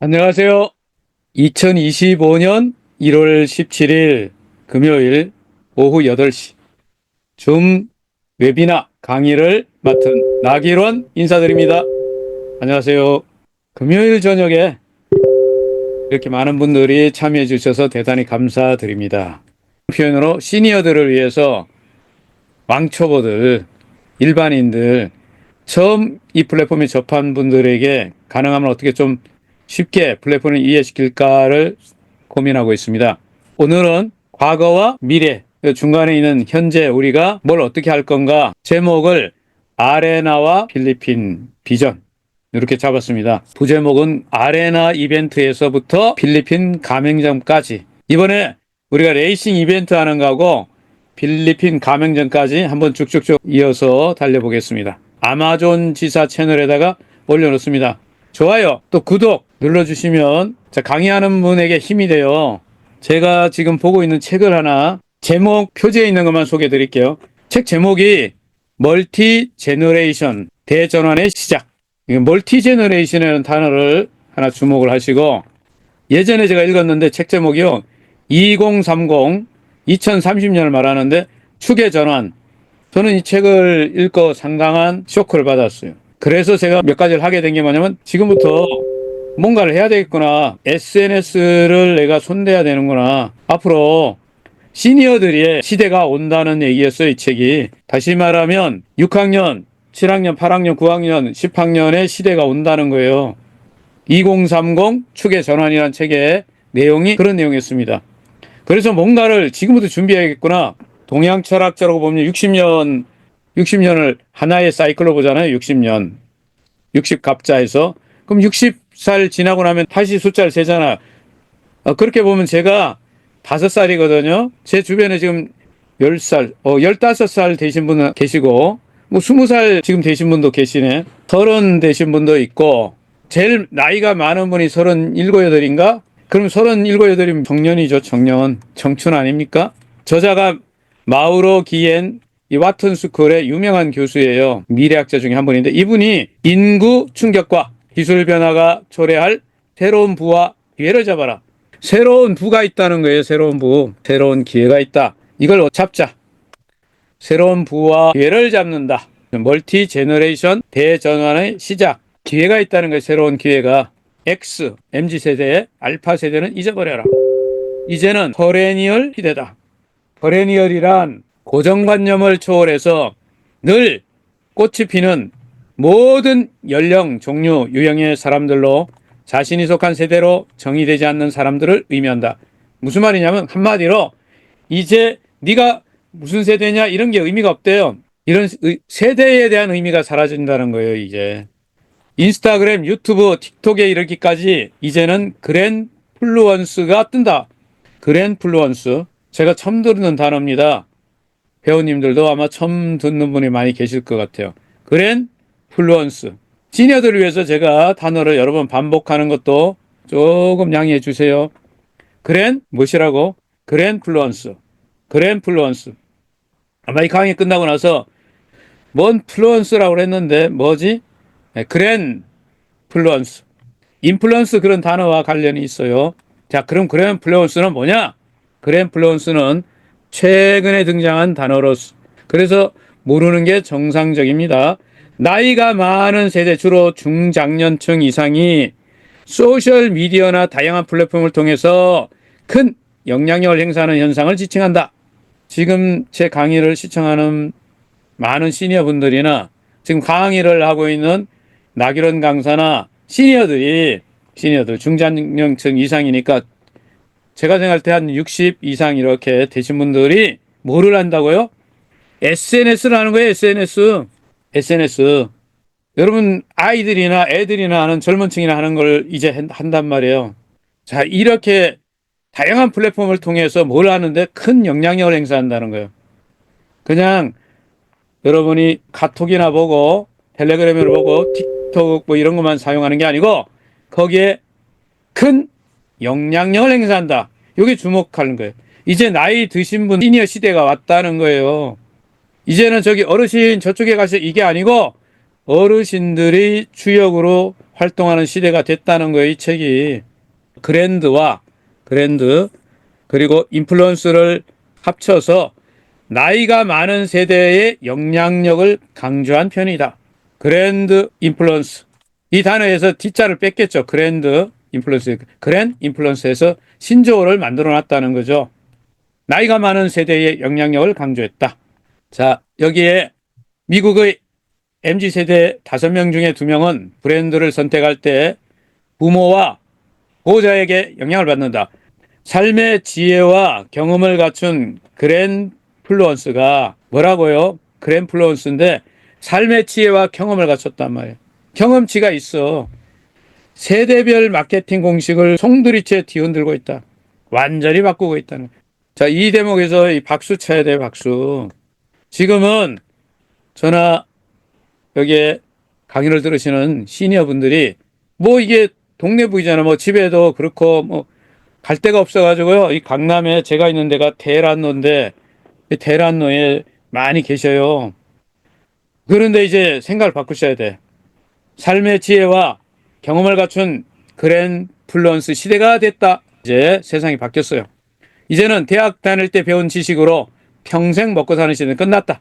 안녕하세요. 2025년 1월 17일 금요일 오후 8시 줌 웨비나 강의를 맡은 나길원 인사드립니다. 안녕하세요. 금요일 저녁에 이렇게 많은 분들이 참여해 주셔서 대단히 감사드립니다. 표현으로 시니어들을 위해서 왕초보들, 일반인들, 처음 이 플랫폼에 접한 분들에게 가능하면 어떻게 좀 쉽게 플랫폼을 이해시킬까를 고민하고 있습니다. 오늘은 과거와 미래, 중간에 있는 현재 우리가 뭘 어떻게 할 건가 제목을 아레나와 필리핀 비전 이렇게 잡았습니다. 부제목은 아레나 이벤트에서부터 필리핀 가맹점까지. 이번에 우리가 레이싱 이벤트 하는 거하고 필리핀 가맹점까지 한번 쭉쭉쭉 이어서 달려보겠습니다. 아마존 지사 채널에다가 올려놓습니다. 좋아요, 또 구독 눌러주시면 강의하는 분에게 힘이 돼요. 제가 지금 보고 있는 책을 하나 제목 표지에 있는 것만 소개해 드릴게요. 책 제목이 멀티 제너레이션 대전환의 시작. 멀티 제너레이션이라는 단어를 하나 주목을 하시고, 예전에 제가 읽었는데 책 제목이요 2030 2030년을 말하는데 축의 전환. 저는 이 책을 읽고 상당한 쇼크를 받았어요. 그래서 제가 몇 가지를 하게 된 게 뭐냐면 지금부터 뭔가를 해야 되겠구나. SNS를 내가 손대야 되는구나. 앞으로 시니어들의 시대가 온다는 얘기였어요, 이 책이. 다시 말하면 6학년, 7학년, 8학년, 9학년, 10학년의 시대가 온다는 거예요. 2030 축의 전환이라는 책의 내용이 그런 내용이었습니다. 그래서 뭔가를 지금부터 준비해야겠구나. 동양 철학자라고 보면 60년을 하나의 사이클로 보잖아요. 60년. 60갑자에서. 그럼 60살 지나고 나면 다시 숫자를 세잖아. 그렇게 보면 제가 5살이거든요. 제 주변에 지금 10살, 15살 되신 분은 계시고, 뭐 20살 지금 되신 분도 계시네. 30 되신 분도 있고, 제일 나이가 많은 분이 37, 8인가? 그럼 37, 8이면 청년이죠, 청년. 청춘 아닙니까? 저자가 마우로 기엔 이 와튼 스쿨의 유명한 교수예요. 미래학자 중에 한 분인데 이분이 인구 충격과 기술 변화가 초래할 새로운 부와 기회를 잡아라. 새로운 부가 있다는 거예요. 새로운 부. 새로운 기회가 있다. 이걸 잡자. 새로운 부와 기회를 잡는다. 멀티 제너레이션 대전환의 시작. 기회가 있다는 거예요. 새로운 기회가. X, MZ세대, 알파세대는 잊어버려라. 이제는 퍼레니얼 시대다. 퍼레니얼이란 고정관념을 초월해서 늘 꽃이 피는 모든 연령, 종류, 유형의 사람들로 자신이 속한 세대로 정의되지 않는 사람들을 의미한다. 무슨 말이냐면 한마디로 이제 네가 무슨 세대냐 이런 게 의미가 없대요. 이런 세대에 대한 의미가 사라진다는 거예요. 이제 인스타그램, 유튜브, 틱톡에 이르기까지 이제는 그랜플루언스가 뜬다. 그랜플루언스. 제가 처음 듣는 단어입니다. 배우님들도 아마 처음 듣는 분이 많이 계실 것 같아요. 그랜플루언스. 시니어들을 위해서 제가 단어를 여러 번 반복하는 것도 조금 양해해 주세요. 무엇이라고? 그랜플루언스. 그랜플루언스. 아마 이 강의 끝나고 나서 뭔 플루언스라고 그랬는데 뭐지? 그랜플루언스. 인플루언스 그런 단어와 관련이 있어요. 자, 그럼 그랜플루언스는 뭐냐? 그랜플루언스는 최근에 등장한 단어로서 그래서 모르는 게 정상적입니다. 나이가 많은 세대 주로 중장년층 이상이 소셜미디어나 다양한 플랫폼을 통해서 큰 영향력을 행사하는 현상을 지칭한다. 지금 제 강의를 시청하는 많은 시니어분들이나 지금 강의를 하고 있는 나길원 강사나 시니어들 중장년층 이상이니까 제가 생각할 때 한 60 이상 이렇게 되신 분들이 뭐를 한다고요? SNS를 하는 거예요. SNS. 여러분 아이들이나 애들이나 하는 젊은 층이나 하는 걸 이제 한단 말이에요. 자, 이렇게 다양한 플랫폼을 통해서 뭘 하는데 큰 영향력을 행사한다는 거예요. 그냥 여러분이 카톡이나 보고 텔레그램을 보고 틱톡 뭐 이런 것만 사용하는 게 아니고 거기에 큰 영향력을 행사한다. 여기 주목하는 거예요. 이제 나이 드신 분 시니어 시대가 왔다는 거예요. 이제는 저기 어르신 저쪽에 가서 이게 아니고 어르신들이 주역으로 활동하는 시대가 됐다는 거예요, 이 책이. 그랜드 그리고 인플루언스를 합쳐서 나이가 많은 세대의 영향력을 강조한 편이다. 그랜드 인플루언스. 이 단어에서 D자를 뺐겠죠. 그랜드 인플루언스. 그랜 인플루언스에서 신조어를 만들어 놨다는 거죠. 나이가 많은 세대의 영향력을 강조했다. 자, 여기에 미국의 MZ세대 5명 중에 2명은 브랜드를 선택할 때 부모와 보호자에게 영향을 받는다. 삶의 지혜와 경험을 갖춘 그랜플루언스가 뭐라고요? 그랜플루언스인데 삶의 지혜와 경험을 갖췄단 말이에요. 경험치가 있어. 세대별 마케팅 공식을 송두리째 뒤흔들고 있다. 완전히 바꾸고 있다는. 자, 이 대목에서 이 박수 쳐야 돼요, 박수. 지금은 저나 여기에 강의를 들으시는 시니어 분들이 뭐 이게 동네 부이잖아. 뭐 집에도 그렇고 뭐 갈 데가 없어가지고요. 이 강남에 제가 있는 데가 대란로인데 대란로에 많이 계셔요. 그런데 이제 생각을 바꾸셔야 돼. 삶의 지혜와 경험을 갖춘 그랜플루언스 시대가 됐다. 이제 세상이 바뀌었어요. 이제는 대학 다닐 때 배운 지식으로 평생 먹고 사는 시대는 끝났다.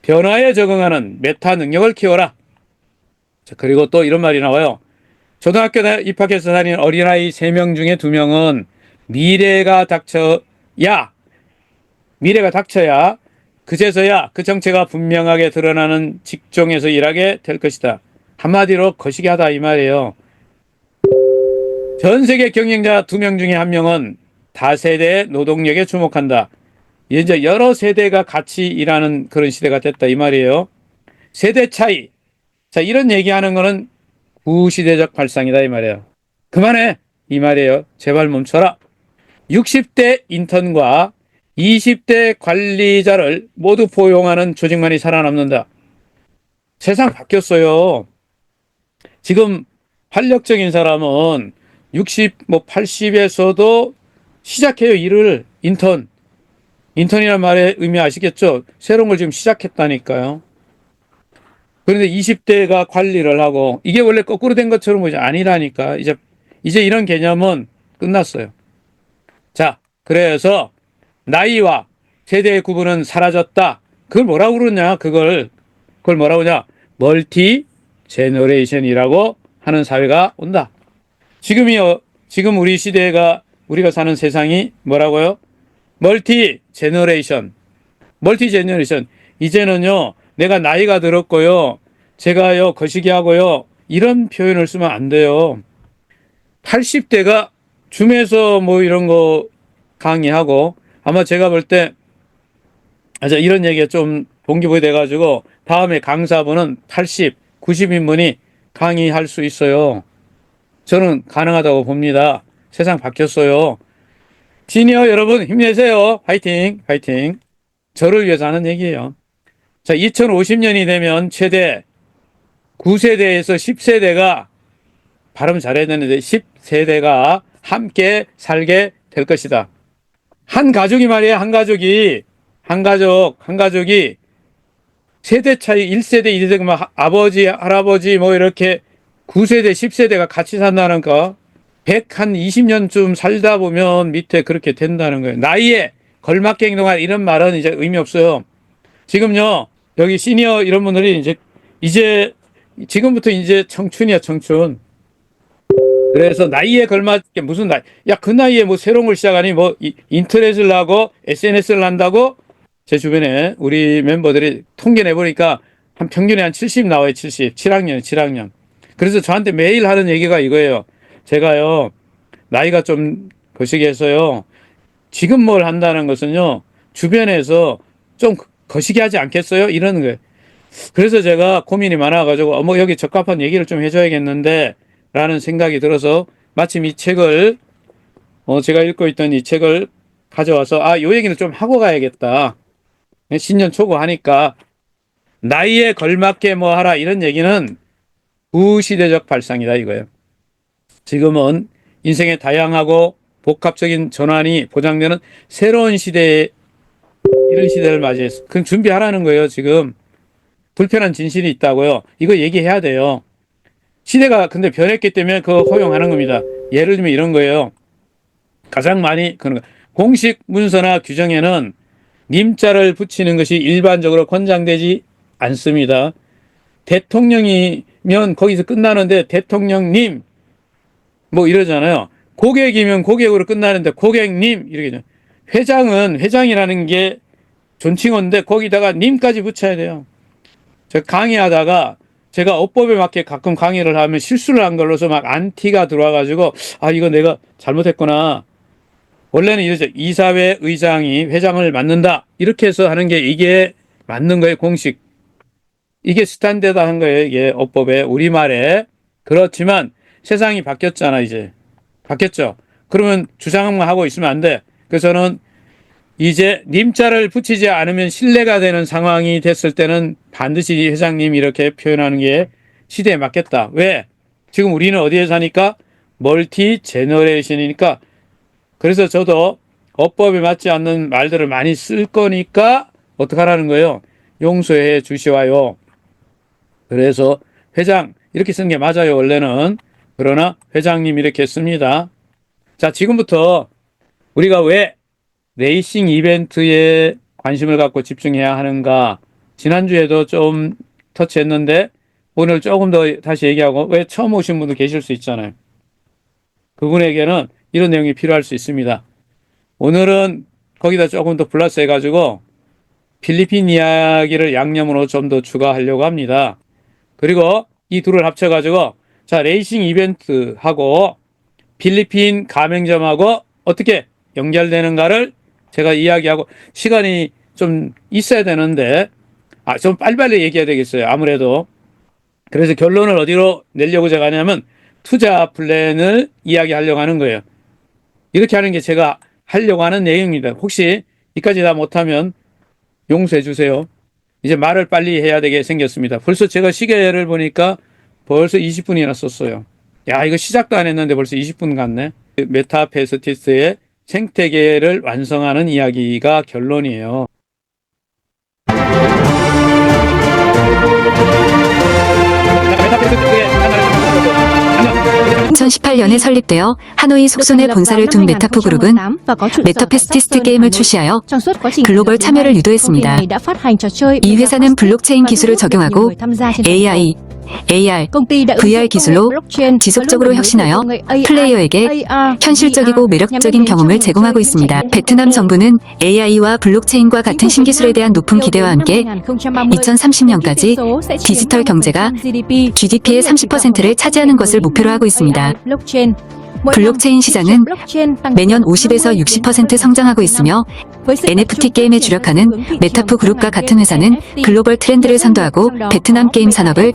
변화에 적응하는 메타 능력을 키워라. 자, 그리고 또 이런 말이 나와요. 초등학교 입학해서 다니는 어린아이 3명 중에 2명은 미래가 닥쳐야 그제서야 그 정체가 분명하게 드러나는 직종에서 일하게 될 것이다. 한마디로 거시기 하다 이 말이에요. 전 세계 경영자 2명 중에 1명은 다세대의 노동력에 주목한다. 이제 여러 세대가 같이 일하는 그런 시대가 됐다 이 말이에요. 세대 차이. 자, 이런 얘기하는 거는 구시대적 발상이다 이 말이에요. 그만해 이 말이에요. 제발 멈춰라. 60대 인턴과 20대 관리자를 모두 포용하는 조직만이 살아남는다. 세상 바뀌었어요. 지금 활력적인 사람은 60, 뭐 80에서도 시작해요. 일을 인턴이라는 말의 의미 아시겠죠? 새로운 걸 지금 시작했다니까요. 그런데 20대가 관리를 하고 이게 원래 거꾸로 된 것처럼 보이지 아니라니까. 이제 이런 개념은 끝났어요. 자, 그래서 나이와 세대의 구분은 사라졌다. 그걸 뭐라고 그러냐? 그걸 뭐라고 하냐? 멀티 제너레이션이라고 하는 사회가 온다. 지금 우리 시대가 우리가 사는 세상이 뭐라고요? 멀티 제너레이션. 이제는요. 내가 나이가 들었고요. 제가요 거시기하고요. 이런 표현을 쓰면 안 돼요. 80대가 줌에서 뭐 이런 거 강의하고 아마 제가 볼 때 이런 얘기가 좀 동기부여 돼가지고 다음에 강사분은 80, 90인분이 강의할 수 있어요. 저는 가능하다고 봅니다. 세상 바뀌었어요. 시니어 여러분 힘내세요. 화이팅, 화이팅. 저를 위해서 하는 얘기예요. 자, 2050년이 되면 최대 9세대에서 10세대가 발음 잘해야 되는데 10세대가 함께 살게 될 것이다. 한 가족이 말이야, 한 가족이 세대 차이 1세대, 2세대, 뭐 아버지, 할아버지 뭐 이렇게 9세대, 10세대가 같이 산다는 거. 120년쯤 살다 보면 밑에 그렇게 된다는 거예요. 나이에 걸맞게 행동할 이런 말은 이제 의미 없어요. 지금요, 여기 시니어 이런 분들이 이제 지금부터 이제 청춘이야, 청춘. 그래서 나이에 걸맞게 무슨 나이? 야, 그 나이에 뭐 새로운 걸 시작하니 뭐 인터넷을 하고 SNS를 한다고? 제 주변에 우리 멤버들이 통계 내보니까 한 평균에 한 70 나와요. 70. 7학년. 그래서 저한테 매일 하는 얘기가 이거예요. 제가요, 나이가 좀 거시기해서요. 지금 뭘 한다는 것은요, 주변에서 좀 거시기 하지 않겠어요? 이러는 거예요. 그래서 제가 고민이 많아가지고, 뭐 여기 적합한 얘기를 좀 해줘야겠는데, 라는 생각이 들어서 마침 이 책을, 제가 읽고 있던 이 책을 가져와서, 요 얘기는 좀 하고 가야겠다. 신년 초고 하니까, 나이에 걸맞게 뭐 하라, 이런 얘기는 구시대적 발상이다, 이거예요. 지금은 인생의 다양하고 복합적인 전환이 보장되는 새로운 시대에 이런 시대를 맞이했어. 그럼 준비하라는 거예요. 지금 불편한 진실이 있다고요. 이거 얘기해야 돼요. 시대가 근데 변했기 때문에 그거 허용하는 겁니다. 예를 들면 이런 거예요. 가장 많이 그런 거. 공식 문서나 규정에는 님자를 붙이는 것이 일반적으로 권장되지 않습니다. 대통령이면 거기서 끝나는데 대통령님 뭐 이러잖아요. 고객이면 고객으로 끝나는데 고객님 이렇게. 회장은 회장이라는 게 존칭어인데 거기다가 님까지 붙여야 돼요. 제가 강의하다가 제가 어법에 맞게 가끔 강의를 하면 실수를 한 걸로서 막 안티가 들어와가지고 아 이거 내가 잘못했구나. 원래는 이러죠. 이사회 의장이 회장을 맡는다. 이렇게 해서 하는 게 이게 맞는 거예요. 공식. 이게 스탠다드 한 거예요. 이게 어법에 우리말에. 그렇지만 세상이 바뀌었잖아 이제. 바뀌었죠. 그러면 주장만 하고 있으면 안 돼. 그래서 저는 이제 님자를 붙이지 않으면 신뢰가 되는 상황이 됐을 때는 반드시 회장님 이렇게 표현하는 게 시대에 맞겠다. 왜? 지금 우리는 어디에 사니까? 멀티 제너레이션이니까. 그래서 저도 어법에 맞지 않는 말들을 많이 쓸 거니까 어떡하라는 거예요? 용서해 주시와요. 그래서 회장 이렇게 쓰는 게 맞아요. 원래는. 그러나 회장님 이렇게 씁니다. 자, 지금부터 우리가 왜 레이싱 이벤트에 관심을 갖고 집중해야 하는가? 지난주에도 좀 터치했는데 오늘 조금 더 다시 얘기하고 왜 처음 오신 분도 계실 수 있잖아요. 그분에게는 이런 내용이 필요할 수 있습니다. 오늘은 거기다 조금 더 플러스 해가지고 필리핀 이야기를 양념으로 좀 더 추가하려고 합니다. 그리고 이 둘을 합쳐가지고 자 레이싱 이벤트하고 필리핀 가맹점하고 어떻게 연결되는가를 제가 이야기하고 시간이 좀 있어야 되는데 좀 빨리빨리 얘기해야 되겠어요. 아무래도. 그래서 결론을 어디로 내려고 제가 하냐면 투자 플랜을 이야기하려고 하는 거예요. 이렇게 하는 게 제가 하려고 하는 내용입니다. 혹시 이까지 다 못하면 용서해 주세요. 이제 말을 빨리 해야 되게 생겼습니다. 벌써 제가 시계를 보니까 벌써 20분이나 썼어요. 야, 이거 시작도 안 했는데 벌써 20분 갔네. 메타페스티스의 생태계를 완성하는 이야기가 결론이에요. 2018년에 설립되어 하노이 속손에 본사를 둔 메타프 그룹은 메타페스티스트 게임을 출시하여 글로벌 참여를 유도했습니다. 이 회사는 블록체인 기술을 적용하고 AI, AR, VR 기술로 지속적으로 혁신하여 플레이어에게 현실적이고 매력적인 경험을 제공하고 있습니다. 베트남 정부는 AI와 블록체인과 같은 신기술에 대한 높은 기대와 함께 2030년까지 디지털 경제가 GDP의 30%를 차지하는 것을 목표로 하고 있습니다. 블록체인 시장은 매년 50에서 60% 성장하고 있으며 NFT 게임에 주력하는 메타프 그룹과 같은 회사는 글로벌 트렌드를 선도하고 베트남 게임 산업을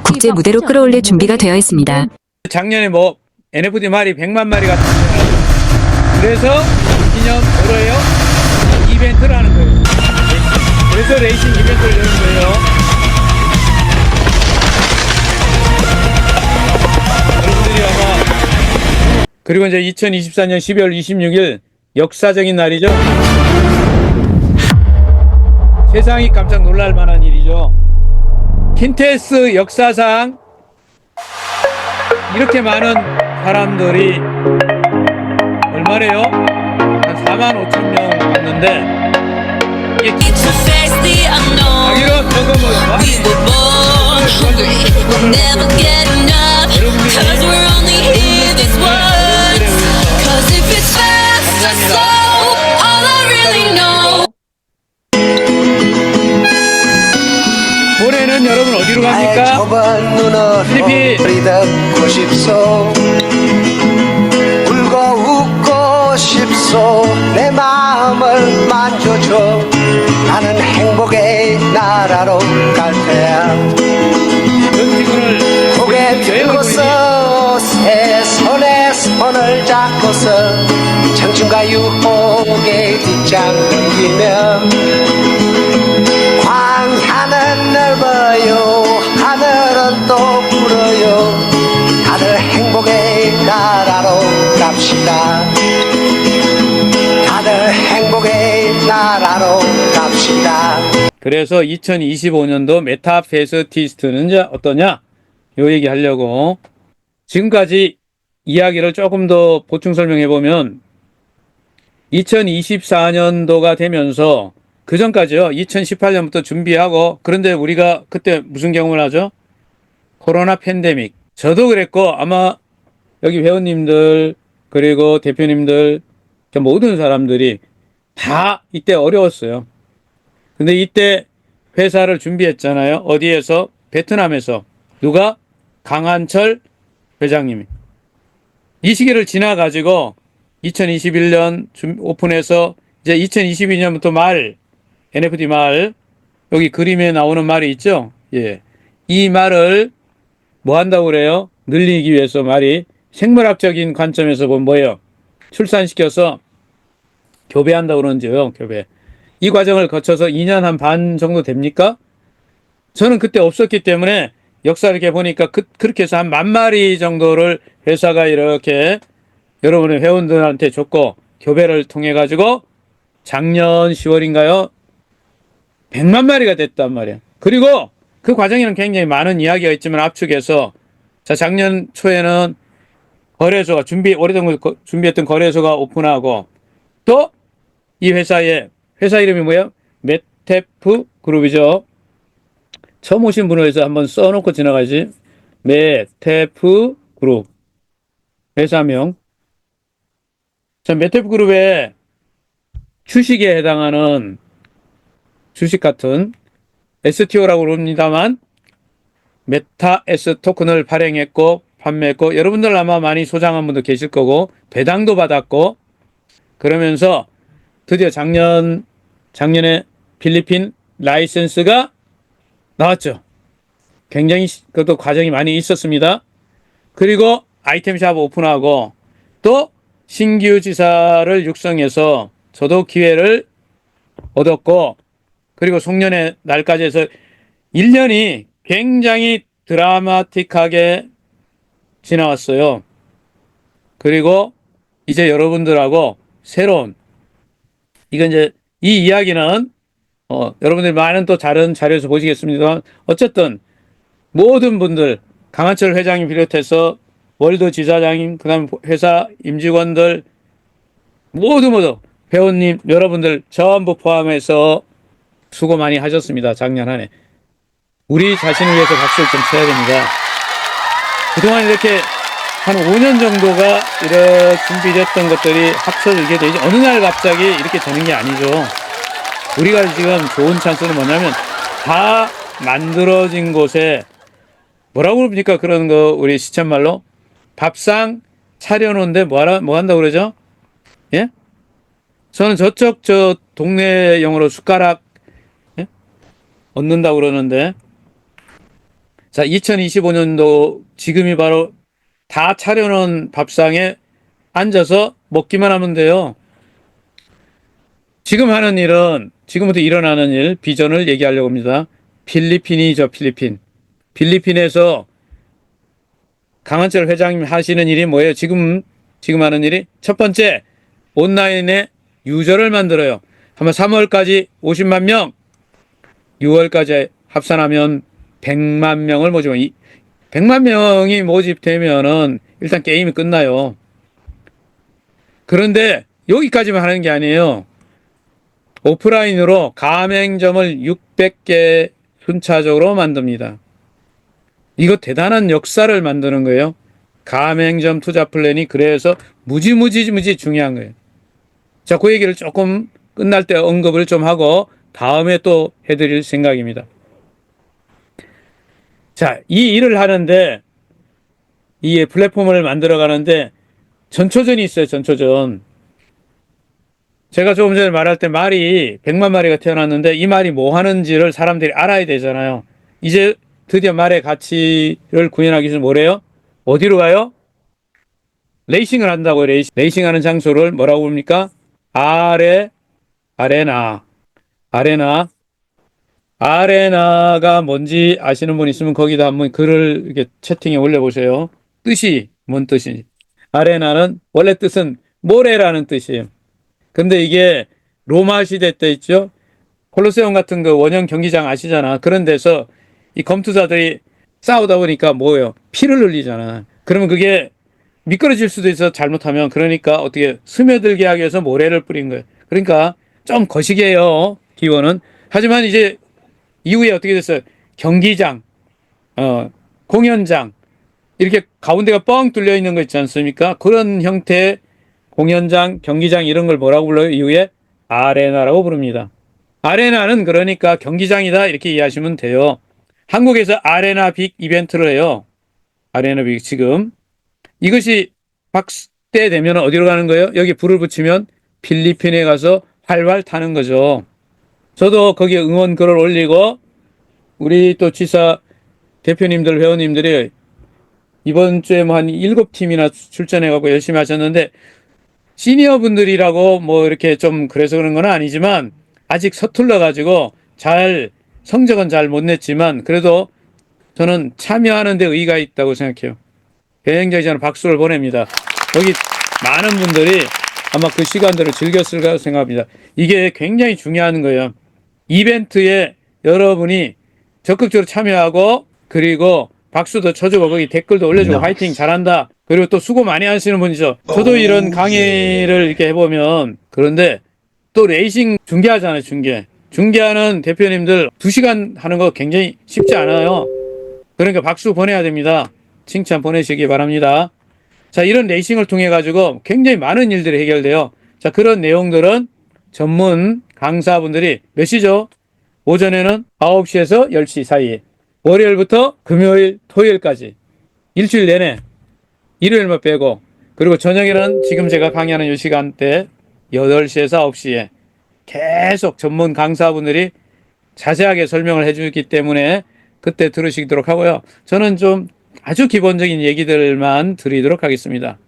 국제 무대로 끌어올릴 준비가 되어 있습니다. 작년에 뭐 NFT 말이 100만 마리가 그래서 기념 뭐예요? 이벤트를 하는 거예요. 그래서 레이싱 이벤트를 여는 거예요. 여러분들이 아마 그리고 이제 2024년 12월 26일 역사적인 날이죠. 세상이 깜짝 놀랄 만한 일이죠. 킨테스 역사상 이렇게 많은 사람들이 얼마래요? 한 45,000명 왔는데 자기가 저거 올해는 여러분 어디로 갑니까? 필리핀. 듣고 싶소 울고 웃고 싶소 내 마음을 만져줘 나는 행복의 나라로 갈 테야 고개 들고서 새 손에 손을 잡고서 청춘과 유혹의 뒷장 넘기며 광야는 넓어요 하늘은 또 푸르요 다들 행복의 나라로 갑시다 다들 행복의 나라 따로 갑시다. 그래서 2025년도 메타페스티스트는 이제 어떠냐? 요 얘기 하려고. 지금까지 이야기를 조금 더 보충 설명해 보면 2024년도가 되면서 그 전까지요. 2018년부터 준비하고 그런데 우리가 그때 무슨 경험을 하죠? 코로나 팬데믹. 저도 그랬고 아마 여기 회원님들 그리고 대표님들 모든 사람들이 다 이때 어려웠어요. 근데 이때 회사를 준비했잖아요. 어디에서? 베트남에서. 누가? 강한철 회장님이. 이 시기를 지나가지고 2021년 오픈해서 이제 2022년부터 말, NFT 말, 여기 그림에 나오는 말이 있죠? 예. 이 말을 뭐 한다고 그래요? 늘리기 위해서 말이 생물학적인 관점에서 보면 뭐예요? 출산시켜서 교배한다고 그러는지요, 교배. 이 과정을 거쳐서 2년 한 반 정도 됩니까? 저는 그때 없었기 때문에 역사를 이렇게 보니까 그렇게 해서 한 10,000마리 정도를 회사가 이렇게 여러분의 회원들한테 줬고 교배를 통해 가지고 작년 10월인가요? 100만 마리가 됐단 말이야. 그리고 그 과정에는 굉장히 많은 이야기가 있지만 압축해서 자, 작년 초에는 거래소가 오래된 거 준비했던 거래소가 오픈하고 또 이 회사 이름이 뭐예요? 메테프 그룹이죠. 처음 오신 분을 위해서 한번 써놓고 지나가지. 메테프 그룹. 회사명. 자, 메테프 그룹의 주식에 해당하는 주식 같은 STO라고 그럽니다만 메타S 토큰을 발행했고 판매했고 여러분들 아마 많이 소장한 분도 계실 거고 배당도 받았고 그러면서 드디어 작년에 필리핀 라이센스가 나왔죠. 굉장히 그것도 과정이 많이 있었습니다. 그리고 아이템샵 오픈하고 또 신규 지사를 육성해서 저도 기회를 얻었고 그리고 송년회 날까지 해서 1년이 굉장히 드라마틱하게 지나왔어요. 그리고 이제 여러분들하고 새로운 이건 이제 이 이야기는 여러분들이 많은 또 다른 자료에서 보시겠습니다만 어쨌든 모든 분들 강한철 회장님 비롯해서 월드 지사장님 그다음 회사 임직원들 모두 회원님 여러분들 전부 포함해서 수고 많이 하셨습니다. 작년 한 해. 우리 자신을 위해서 박수를 좀 쳐야 됩니다. 그동안 이렇게 한 5년 정도가 이렇게 준비됐던 것들이 합쳐서 이게 되지 어느 날 갑자기 이렇게 되는 게 아니죠. 우리가 지금 좋은 찬스는 뭐냐면 다 만들어진 곳에 뭐라고 그럽니까? 그런 거 우리 시쳇말로 밥상 차려놓은데 뭐 한다고 그러죠? 예? 저는 저 동네 영어로 숟가락 예? 얻는다고 그러는데 자 2025년도 지금이 바로 다 차려놓은 밥상에 앉아서 먹기만 하면 돼요. 지금 하는 일은 지금부터 일어나는 일 비전을 얘기하려고 합니다. 필리핀이죠. 필리핀에서 강한철 회장님 하시는 일이 뭐예요? 지금 하는 일이 첫 번째 온라인에 유저를 만들어요. 아마 3월까지 50만 명 6월까지 합산하면 100만 명을 모집하면 100만 명이 모집되면은 일단 게임이 끝나요. 그런데 여기까지만 하는 게 아니에요. 오프라인으로 가맹점을 600개 순차적으로 만듭니다. 이거 대단한 역사를 만드는 거예요. 가맹점 투자 플랜이 그래서 무지 중요한 거예요. 자, 그 얘기를 조금 끝날 때 언급을 좀 하고 다음에 또 해드릴 생각입니다. 자, 이 일을 하는데 이 플랫폼을 만들어 가는데 전초전이 있어요. 전초전. 제가 조금 전에 말할 때 말이 100만 마리가 태어났는데 이 말이 뭐 하는지를 사람들이 알아야 되잖아요. 이제 드디어 말의 가치를 구현하기 위해서 뭐래요? 어디로 가요? 레이싱을 한다고요. 레이싱하는 장소를 뭐라고 부릅니까? 아레나가 뭔지 아시는 분 있으면 거기다 한번 글을 이렇게 채팅에 올려보세요. 뜻이 뭔 뜻인지. 아레나는 원래 뜻은 모래라는 뜻이에요. 근데 이게 로마 시대 때 있죠. 콜로세움 같은 그 원형 경기장 아시잖아. 그런 데서 이 검투사들이 싸우다 보니까 뭐예요? 피를 흘리잖아. 그러면 그게 미끄러질 수도 있어, 잘못하면. 그러니까 어떻게 스며들게 하기 위해서 모래를 뿌린 거예요. 그러니까 좀 거시기해요, 기원은. 하지만 이제 이후에 어떻게 됐어요? 경기장, 공연장, 이렇게 가운데가 뻥 뚫려 있는 거 있지 않습니까? 그런 형태의 공연장, 경기장 이런 걸 뭐라고 불러요? 이후에 아레나라고 부릅니다. 아레나는 그러니까 경기장이다 이렇게 이해하시면 돼요. 한국에서 아레나 빅 이벤트를 해요. 아레나 빅 지금. 이것이 박때 되면 어디로 가는 거예요? 여기 불을 붙이면 필리핀에 가서 활활 타는 거죠. 저도 거기에 응원 글을 올리고 우리 또 지사 대표님들, 회원님들이 이번 주에 뭐 한 7팀이나 출전해가고 열심히 하셨는데 시니어 분들이라고 뭐 이렇게 좀 그래서 그런 건 아니지만 아직 서툴러가지고 성적은 잘 못 냈지만 그래도 저는 참여하는 데 의의가 있다고 생각해요. 굉장히 저는 박수를 보냅니다. 여기 많은 분들이 아마 그 시간들을 즐겼을 거라고 생각합니다. 이게 굉장히 중요한 거예요. 이벤트에 여러분이 적극적으로 참여하고 그리고 박수도 쳐주고 거기 댓글도 올려주고 화이팅 잘한다. 그리고 또 수고 많이 하시는 분이죠. 저도 이런 강의를 이렇게 해보면 그런데 또 레이싱 중계하잖아요. 중계하는 대표님들 2시간 하는 거 굉장히 쉽지 않아요. 그러니까 박수 보내야 됩니다. 칭찬 보내시기 바랍니다. 자, 이런 레이싱을 통해 가지고 굉장히 많은 일들이 해결돼요. 자, 그런 내용들은 전문 강사분들이 몇 시죠? 오전에는 9시에서 10시 사이에 월요일부터 금요일, 토요일까지 일주일 내내 일요일만 빼고 그리고 저녁에는 지금 제가 강의하는 이 시간대 8시에서 9시에 계속 전문 강사분들이 자세하게 설명을 해주기 때문에 그때 들으시도록 하고요. 저는 좀 아주 기본적인 얘기들만 드리도록 하겠습니다.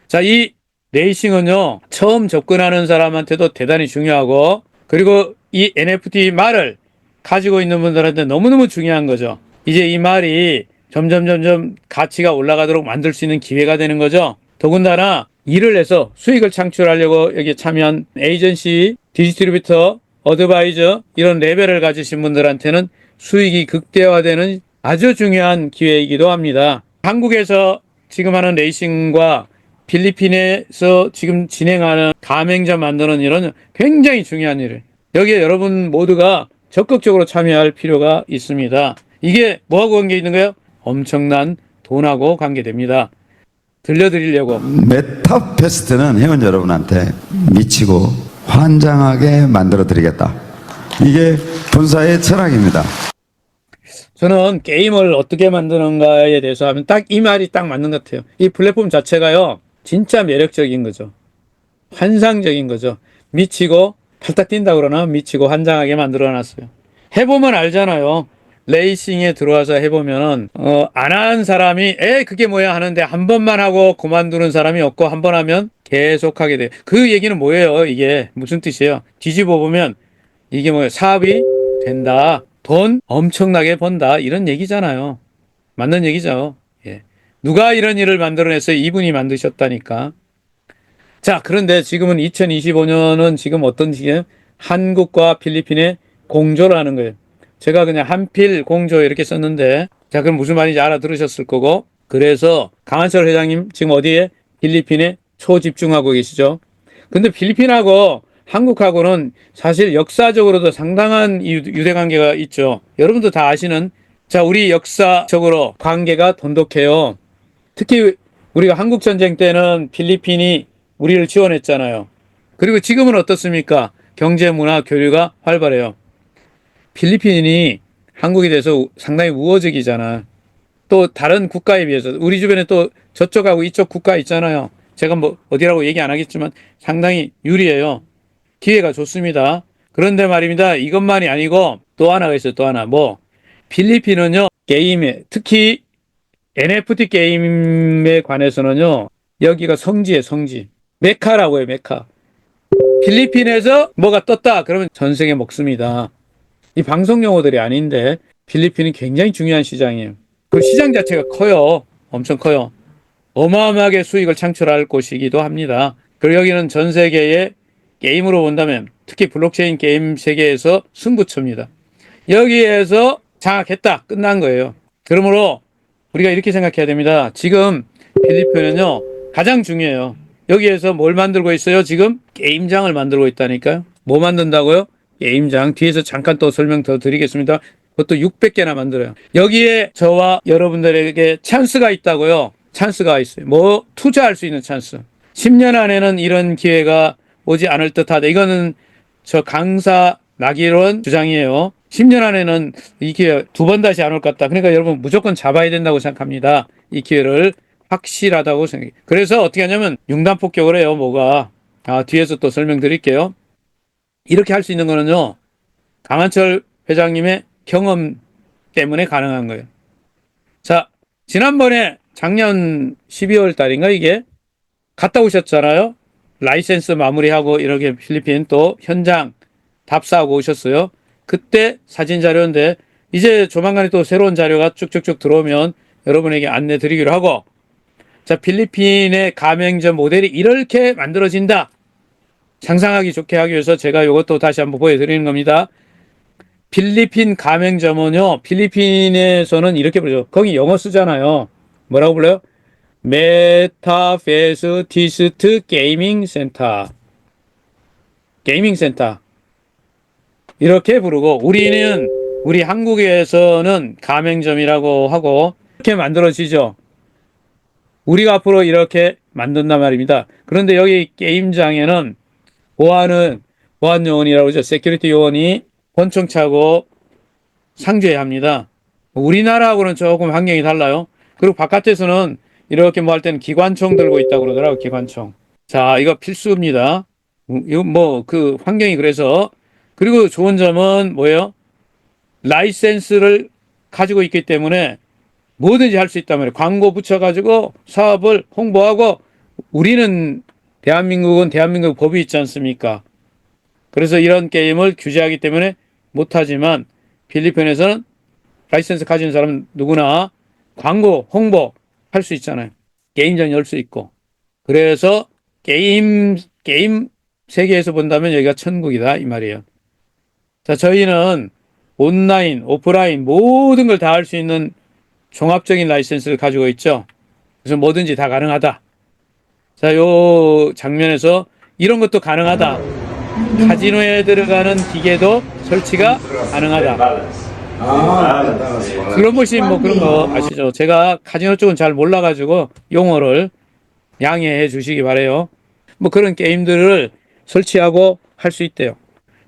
자, 이 레이싱은요, 처음 접근하는 사람한테도 대단히 중요하고, 그리고 이 NFT 말을 가지고 있는 분들한테 너무너무 중요한 거죠. 이제 이 말이 점점 가치가 올라가도록 만들 수 있는 기회가 되는 거죠. 더군다나 일을 해서 수익을 창출하려고 여기 참여한 에이전시, 디스트리뷰터, 어드바이저 이런 레벨을 가지신 분들한테는 수익이 극대화되는 아주 중요한 기회이기도 합니다. 한국에서 지금 하는 레이싱과 필리핀에서 지금 진행하는 가맹점 만드는 일은 굉장히 중요한 일이에요. 여기에 여러분 모두가 적극적으로 참여할 필요가 있습니다. 이게 뭐하고 관계 있는 거예요? 엄청난 돈하고 관계됩니다. 들려드리려고. 메타페스트는 회원 여러분한테 미치고 환장하게 만들어드리겠다. 이게 본사의 철학입니다. 저는 게임을 어떻게 만드는가에 대해서 하면 딱 이 말이 딱 맞는 것 같아요. 이 플랫폼 자체가요, 진짜 매력적인 거죠. 환상적인 거죠. 미치고 팔딱 뛴다 그러나 미치고 환장하게 만들어 놨어요. 해보면 알잖아요. 레이싱에 들어와서 해보면은 안 한 사람이 그게 뭐야 하는데 한 번만 하고 그만두는 사람이 없고 한 번 하면 계속 하게 돼요. 그 얘기는 뭐예요? 이게 무슨 뜻이에요? 뒤집어 보면 이게 뭐예요? 사업이 된다. 돈 엄청나게 번다. 이런 얘기잖아요. 맞는 얘기죠. 예. 누가 이런 일을 만들어냈어요? 이분이 만드셨다니까. 자, 그런데 지금은 2025년은 지금 어떤 시기예요? 한국과 필리핀의 공조를 하는 거예요. 제가 그냥 한필 공조 이렇게 썼는데, 자, 그럼 무슨 말인지 알아들으셨을 거고, 그래서 강한철 회장님 지금 어디에? 필리핀에 초집중하고 계시죠. 근데 필리핀하고 한국하고는 사실 역사적으로도 상당한 유대관계가 있죠. 여러분도 다 아시는, 자, 우리 역사적으로 관계가 돈독해요. 특히 우리가 한국전쟁 때는 필리핀이 우리를 지원했잖아요. 그리고 지금은 어떻습니까? 경제, 문화, 교류가 활발해요. 필리핀이 한국에 대해서 상당히 우호적이잖아. 또 다른 국가에 비해서 우리 주변에 또 저쪽하고 이쪽 국가 있잖아요. 제가 뭐 어디라고 얘기 안 하겠지만 상당히 유리해요. 기회가 좋습니다. 그런데 말입니다. 이것만이 아니고 또 하나가 있어요. 또 하나. 필리핀은요, 게임에, 특히 NFT 게임에 관해서는요, 여기가 성지예요, 성지. 메카라고 해요, 메카. 필리핀에서 뭐가 떴다. 그러면 전 세계 먹습니다. 이 방송 용어들이 아닌데 필리핀은 굉장히 중요한 시장이에요. 그 시장 자체가 커요. 엄청 커요. 어마어마하게 수익을 창출할 곳이기도 합니다. 그리고 여기는 전 세계의 게임으로 본다면 특히 블록체인 게임 세계에서 승부처입니다. 여기에서 장악했다. 끝난 거예요. 그러므로 우리가 이렇게 생각해야 됩니다. 지금 필리핀은요, 가장 중요해요. 여기에서 뭘 만들고 있어요? 지금 게임장을 만들고 있다니까요. 뭐 만든다고요? 게임장. 뒤에서 잠깐 또 설명 더 드리겠습니다. 그것도 600개나 만들어요. 여기에 저와 여러분들에게 찬스가 있다고요. 찬스가 있어요. 뭐 투자할 수 있는 찬스. 10년 안에는 이런 기회가 오지 않을 듯하다. 이거는 저 강사 나기론 주장이에요. 10년 안에는 이 기회 2번 다시 안 올 것 같다. 그러니까 여러분 무조건 잡아야 된다고 생각합니다. 이 기회를 확실하다고 생각해요. 그래서 어떻게 하냐면 융단폭격을 해요. 뭐가. 뒤에서 또 설명드릴게요. 이렇게 할 수 있는 거는요, 강한철 회장님의 경험 때문에 가능한 거예요. 자, 지난번에 작년 12월 달인가 이게 갔다 오셨잖아요. 라이센스 마무리하고 이렇게 필리핀 또 현장 답사하고 오셨어요. 그때 사진 자료인데 이제 조만간에 또 새로운 자료가 쭉쭉쭉 들어오면 여러분에게 안내 드리기로 하고, 자, 필리핀의 가맹점 모델이 이렇게 만들어진다. 상상하기 좋게 하기 위해서 제가 이것도 다시 한번 보여드리는 겁니다. 필리핀 가맹점은요, 필리핀에서는 이렇게 부르죠. 거기 영어 쓰잖아요. 뭐라고 불러요? 메타페스티스트 게이밍 센터. 게이밍 센터. 이렇게 부르고, 우리 한국에서는 가맹점이라고 하고, 이렇게 만들어지죠. 우리가 앞으로 이렇게 만든단 말입니다. 그런데 여기 게임장에는 보안 요원이라고 하죠. 세큐리티 요원이 권총 차고 상주해야 합니다. 우리나라하고는 조금 환경이 달라요. 그리고 바깥에서는 이렇게 뭐 할 때는 기관총 들고 있다고 그러더라고요. 기관총. 자, 이거 필수입니다. 이거 뭐 그 환경이 그래서. 그리고 좋은 점은 뭐예요? 라이센스를 가지고 있기 때문에 뭐든지 할 수 있단 말이에요. 광고 붙여가지고 사업을 홍보하고, 우리는 대한민국 법이 있지 않습니까? 그래서 이런 게임을 규제하기 때문에 못하지만 필리핀에서는 라이센스 가진 사람은 누구나 광고, 홍보 할 수 있잖아요. 게임장 열 수 있고. 그래서 게임 세계에서 본다면 여기가 천국이다 이 말이에요. 자, 저희는 온라인, 오프라인 모든 걸 다 할 수 있는 종합적인 라이센스를 가지고 있죠. 그래서 뭐든지 다 가능하다. 자, 요 장면에서 이런 것도 가능하다. 카지노에 들어가는 기계도 설치가 가능하다. 그런 것이 뭐 그런 거 아시죠? 제가 카지노 쪽은 잘 몰라가지고 용어를 양해해 주시기 바래요. 뭐 그런 게임들을 설치하고 할 수 있대요.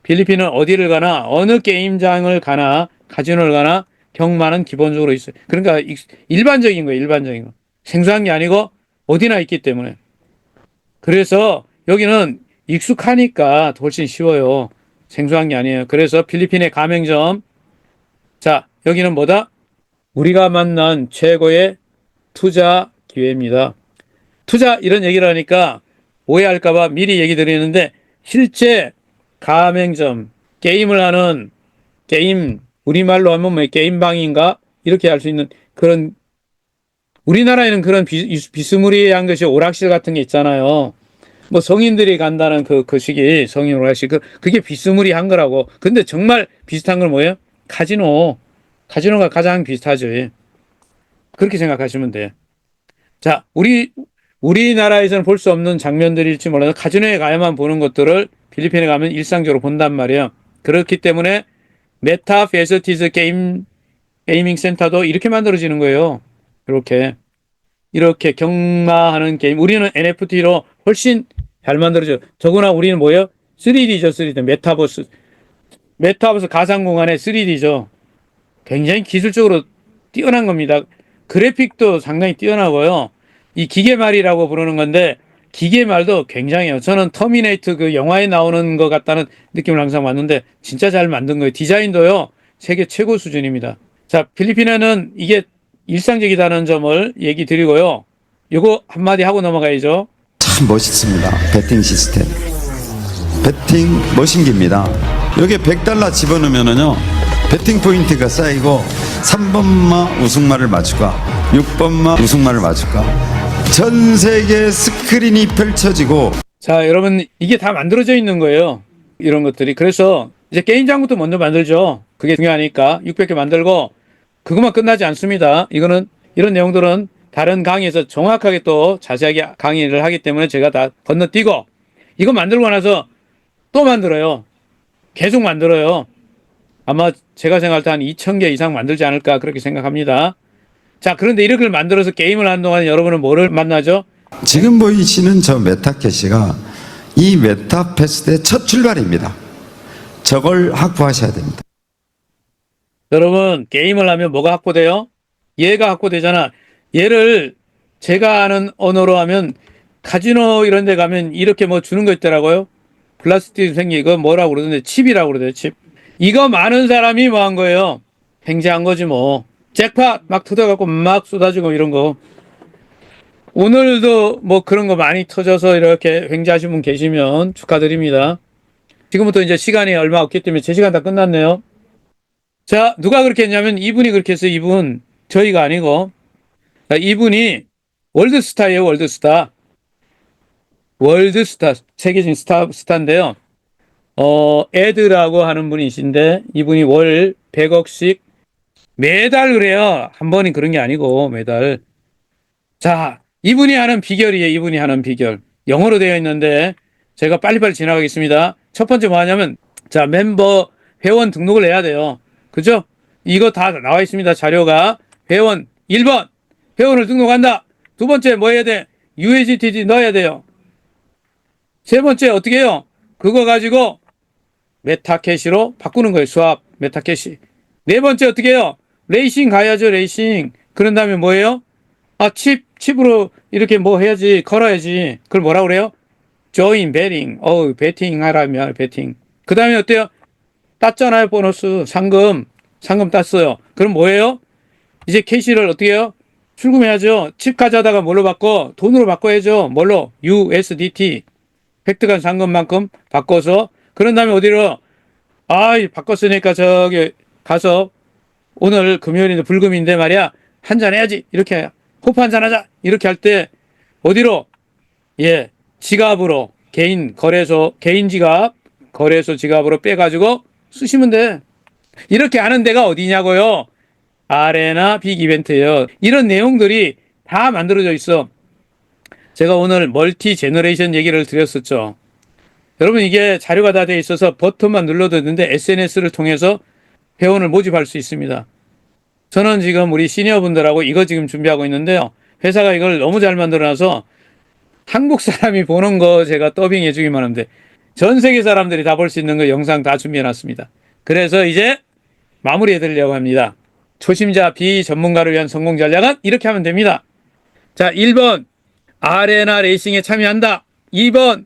필리핀은 어디를 가나, 어느 게임장을 가나, 카지노를 가나 경마는 기본적으로 있어요. 그러니까 일반적인 거예요. 일반적인 거. 생소한 게 아니고 어디나 있기 때문에. 그래서 여기는 익숙하니까 훨씬 쉬워요. 생소한 게 아니에요. 그래서 필리핀의 가맹점. 자, 여기는 뭐다? 우리가 만난 최고의 투자 기회입니다. 투자 이런 얘기를 하니까 오해할까봐 미리 얘기 드리는데, 실제 가맹점, 게임을 하는 게임, 우리말로 하면 뭐 게임방인가? 이렇게 할 수 있는 그런, 우리나라에는 그런 비스무리한 것이 오락실 같은 게 있잖아요. 뭐 성인들이 간다는 그 시기, 성인 오락실, 그게 비스무리한 거라고. 근데 정말 비슷한 건 뭐예요? 카지노가 가장 비슷하죠. 그렇게 생각하시면 돼요. 자, 우리나라에서는 볼 수 없는 장면들일지 몰라도 카지노에 가야만 보는 것들을 필리핀에 가면 일상적으로 본단 말이에요. 그렇기 때문에 메타 페스티스 게이밍 센터도 이렇게 만들어지는 거예요. 이렇게 경마하는 게임. 우리는 NFT로 훨씬 잘 만들어져요. 더구나 우리는 뭐예요? 3D죠, 3D. 메타버스 가상공간의 3D죠. 굉장히 기술적으로 뛰어난 겁니다. 그래픽도 상당히 뛰어나고요. 이 기계말이라고 부르는 건데, 기계말도 굉장해요. 저는 터미네이터 그 영화에 나오는 것 같다는 느낌을 항상 받는데 진짜 잘 만든 거예요. 디자인도요, 세계 최고 수준입니다. 자, 필리핀에는 이게 일상적이다는 점을 얘기 드리고요. 요거 한마디 하고 넘어가야죠. 참 멋있습니다. 배팅 시스템. 배팅 머신기입니다. 여기에 $100 집어넣으면은요, 배팅 포인트가 쌓이고 3번마 우승말을 맞출까, 6번마 우승말을 맞출까, 전 세계 스크린이 펼쳐지고. 자, 여러분, 이게 다 만들어져 있는 거예요. 이런 것들이. 그래서 이제 게임장부터 먼저 만들죠. 그게 중요하니까 600개 만들고 그것만 끝나지 않습니다. 이거는 이런 내용들은 다른 강의에서 정확하게 또 자세하게 강의를 하기 때문에 제가 다 건너뛰고 이거 만들고 나서 또 만들어요. 계속 만들어요. 아마 제가 생각할 때 한 2,000개 이상 만들지 않을까 그렇게 생각합니다. 자, 그런데 이렇게 만들어서 게임을 하는 동안 여러분은 뭐를 만나죠? 지금 보이시는 저 메타캐시가 이 메타패스트의 첫 출발입니다. 저걸 확보하셔야 됩니다. 여러분, 게임을 하면 뭐가 확보돼요? 얘가 확보되잖아. 얘를 제가 아는 언어로 하면 카지노 이런 데 가면 이렇게 뭐 주는 거 있더라고요. 플라스틱 생긴 이거 뭐라고 그러던데 칩이라고 그러던데 칩. 이거 많은 사람이 뭐 한 거예요? 횡재한 거지 뭐. 잭팟 막 터져갖고 막 쏟아지고 이런 거. 오늘도 뭐 그런 거 많이 터져서 이렇게 횡재하신 분 계시면 축하드립니다. 지금부터 이제 시간이 얼마 없기 때문에 제 시간 다 끝났네요. 자, 누가 그렇게 했냐면 이분이 그렇게 했어요. 이분. 저희가 아니고. 자, 이분이 월드스타예요. 월드스타. 월드스타. 세계적인 스타인데요. 에드라고 하는 분이신데 이분이 월 100억씩 매달 그래요. 한 번이 그런 게 아니고 매달. 자, 이분이 하는 비결이에요. 이분이 하는 비결. 영어로 되어 있는데 제가 빨리빨리 지나가겠습니다. 첫 번째 뭐 하냐면 자, 멤버 회원 등록을 해야 돼요. 그죠? 이거 다 나와 있습니다. 자료가. 회원 1번 회원을 등록한다. 두 번째 뭐 해야 돼? USDT 넣어야 돼요. 세 번째 어떻게 해요? 그거 가지고 메타캐시로 바꾸는 거예요. 수압 메타캐시. 네 번째 어떻게 해요? 레이싱 가야죠. 레이싱. 그런 다음에 뭐예요? 아, 칩으로 이렇게 뭐 해야지. 걸어야지. 그걸 뭐라 그래요? join betting. 베팅 하라면 베팅. 그 다음에 어때요? 땄잖아요. 보너스. 상금 땄어요. 그럼 뭐예요? 이제 캐시를 어떻게 해요? 출금해야죠. 칩 가져다가 뭘로 바꿔? 돈으로 바꿔야죠. 뭘로? USDT. 획득한 상금만큼 바꿔서 그런 다음에 어디로? 바꿨으니까 저기 가서 오늘 금요일인데 불금인데 말이야. 한잔 해야지. 이렇게 호프 한잔 하자. 이렇게 할 때 어디로? 예, 지갑으로 개인 지갑 거래소 지갑으로 빼가지고 쓰시면 돼. 이렇게 하는 데가 어디냐고요? 아레나 빅 이벤트예요. 이런 내용들이 다 만들어져 있어. 제가 오늘 멀티 제너레이션 얘기를 드렸었죠. 여러분 이게 자료가 다 돼 있어서 버튼만 눌러도 되는데 SNS를 통해서 회원을 모집할 수 있습니다. 저는 지금 우리 시니어분들하고 이거 지금 준비하고 있는데요. 회사가 이걸 너무 잘 만들어놔서 한국 사람이 보는 거 제가 더빙해 주기만 하면 돼. 전 세계 사람들이 다 볼 수 있는 거 영상 다 준비해 놨습니다. 그래서 이제 마무리해 드리려고 합니다. 초심자 비전문가를 위한 성공 전략은 이렇게 하면 됩니다. 자, 1번 아레나 레이싱에 참여한다. 2번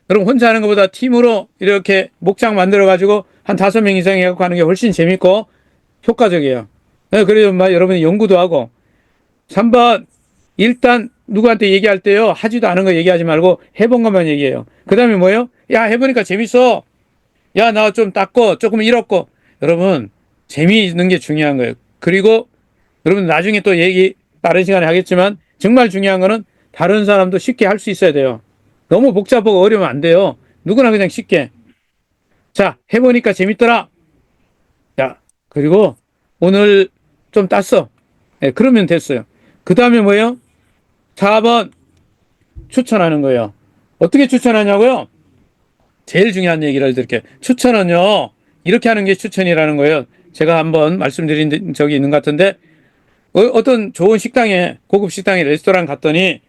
그럼 혼자 하는 것보다 팀으로 이렇게 목장 만들어 가지고 한 5명 이상 해갖고 하는 게 훨씬 재밌고 효과적이에요. 그래서 막 여러분이 연구도 하고. 3번 일단 누구한테 얘기할 때요. 하지도 않은 거 얘기하지 말고 해본 것만 얘기해요. 그 다음에 뭐예요? 야, 해보니까 재밌어. 야, 나 좀 땄고 조금 잃었고. 여러분 재미있는 게 중요한 거예요. 그리고 여러분 나중에 또 얘기 다른 시간에 하겠지만 정말 중요한 거는 다른 사람도 쉽게 할 수 있어야 돼요. 너무 복잡하고 어려우면 안 돼요. 누구나 그냥 쉽게. 자, 해보니까 재밌더라. 야, 그리고 오늘 좀 땄어. 네, 그러면 됐어요. 그 다음에 뭐예요? 4번 추천하는 거예요. 어떻게 추천하냐고요? 제일 중요한 얘기를 드릴게요. 추천은요. 이렇게 하는 게 추천이라는 거예요. 제가 한번 말씀드린 적이 있는 것 같은데 어떤 좋은 식당에 고급 식당에 레스토랑 갔더니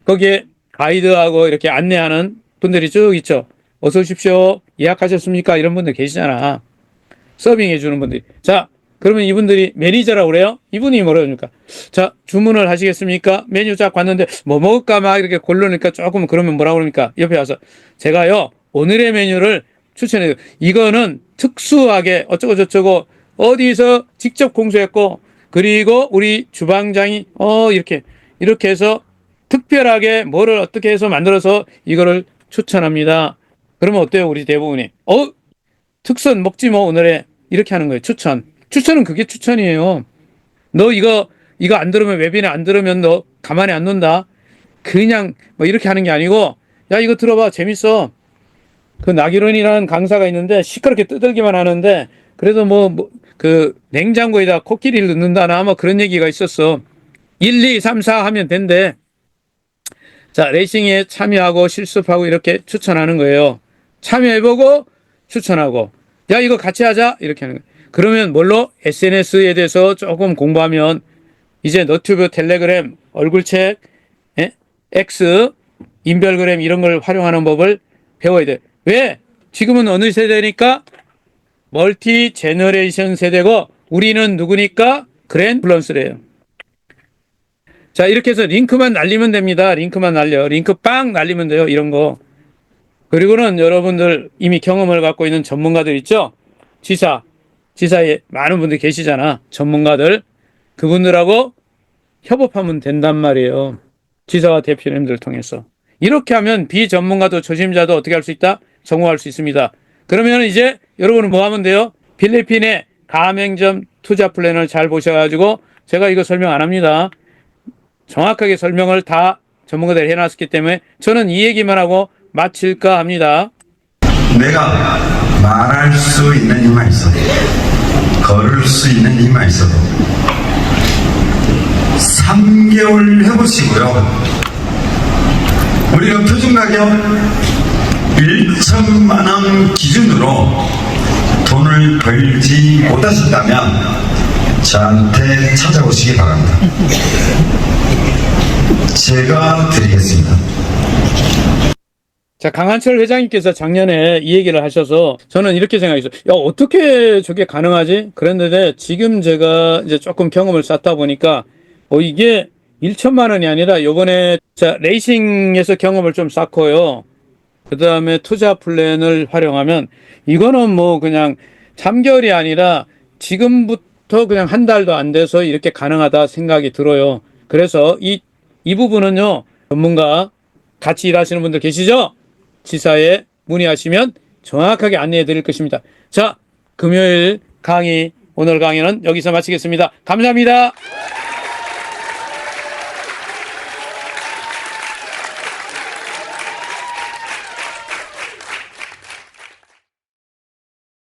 거기에 가이드하고 이렇게 안내하는 분들이 쭉 있죠. 어서 오십시오. 예약하셨습니까? 이런 분들 계시잖아. 서빙해 주는 분들이. 자, 그러면 이분들이 매니저라고 그래요? 이분이 뭐라고 합니까? 자, 주문을 하시겠습니까? 메뉴 쫙 봤는데 뭐 먹을까 막 이렇게 고르니까 조금 그러면 뭐라고 그럽니까? 옆에 와서 제가요 오늘의 메뉴를 추천해요. 이거는 특수하게 어쩌고 저쩌고 어디서 직접 공수했고 그리고 우리 주방장이 이렇게 해서 특별하게 뭐를 어떻게 해서 만들어서 이거를 추천합니다. 그러면 어때요? 우리 대부분이 특선 먹지 뭐 오늘의 이렇게 하는 거예요. 추천은 그게 추천이에요. 너 이거 안 들으면 웨비나 안 들으면 너 가만히 안 논다. 그냥 뭐 이렇게 하는 게 아니고 야 이거 들어봐 재밌어. 그 나기론이라는 강사가 있는데 시끄럽게 떠들기만 하는데 그래도 그 냉장고에다 코끼리를 넣는다나 아마 그런 얘기가 있었어. 1, 2, 3, 4 하면 된대. 자, 레이싱에 참여하고 실습하고 이렇게 추천하는 거예요. 참여해보고 추천하고 야 이거 같이 하자 이렇게 하는 거예요. 그러면 뭘로? SNS에 대해서 조금 공부하면 이제 너튜브, 텔레그램, 얼굴책, X, 인별그램 이런 걸 활용하는 법을 배워야 돼. 왜? 지금은 어느 세대니까? 멀티 제너레이션 세대고 우리는 누구니까? 그랜플런스래요. 자, 이렇게 해서 링크만 날리면 됩니다. 링크만 날려. 링크 빵 날리면 돼요. 이런 거. 그리고는 여러분들 이미 경험을 갖고 있는 전문가들 있죠? 지사에 많은 분들 계시잖아. 전문가들. 그분들하고 협업하면 된단 말이에요. 지사와 대표님들 통해서. 이렇게 하면 비전문가도 초심자도 어떻게 할 수 있다? 성공할 수 있습니다. 그러면 이제 여러분은 뭐 하면 돼요? 필리핀의 가맹점 투자 플랜을 잘 보셔가지고 제가 이거 설명 안 합니다. 정확하게 설명을 다 전문가들이 해놨기 때문에 저는 이 얘기만 하고 마칠까 합니다. 내가 말할 수 있는 힘만 있어도 걸을 수 있는 힘만 있어도 3개월 해보시고요. 우리가 표준가격 1천만 원 기준으로 돈을 벌지 못하셨다면 저한테 찾아오시기 바랍니다. 제가 드리겠습니다. 자, 강한철 회장님께서 작년에 이 얘기를 하셔서 저는 이렇게 생각했어요. 야, 어떻게 저게 가능하지? 그랬는데 지금 제가 이제 조금 경험을 쌓다 보니까 이게 1천만 원이 아니라 요번에 자, 레이싱에서 경험을 좀 쌓고요. 그 다음에 투자 플랜을 활용하면 이거는 뭐 그냥 3개월이 아니라 지금부터 그냥 한 달도 안 돼서 이렇게 가능하다 생각이 들어요. 그래서 이 부분은요, 전문가 같이 일하시는 분들 계시죠? 지사에 문의하시면 정확하게 안내해 드릴 것입니다. 자, 금요일 강의, 오늘 강의는 여기서 마치겠습니다. 감사합니다.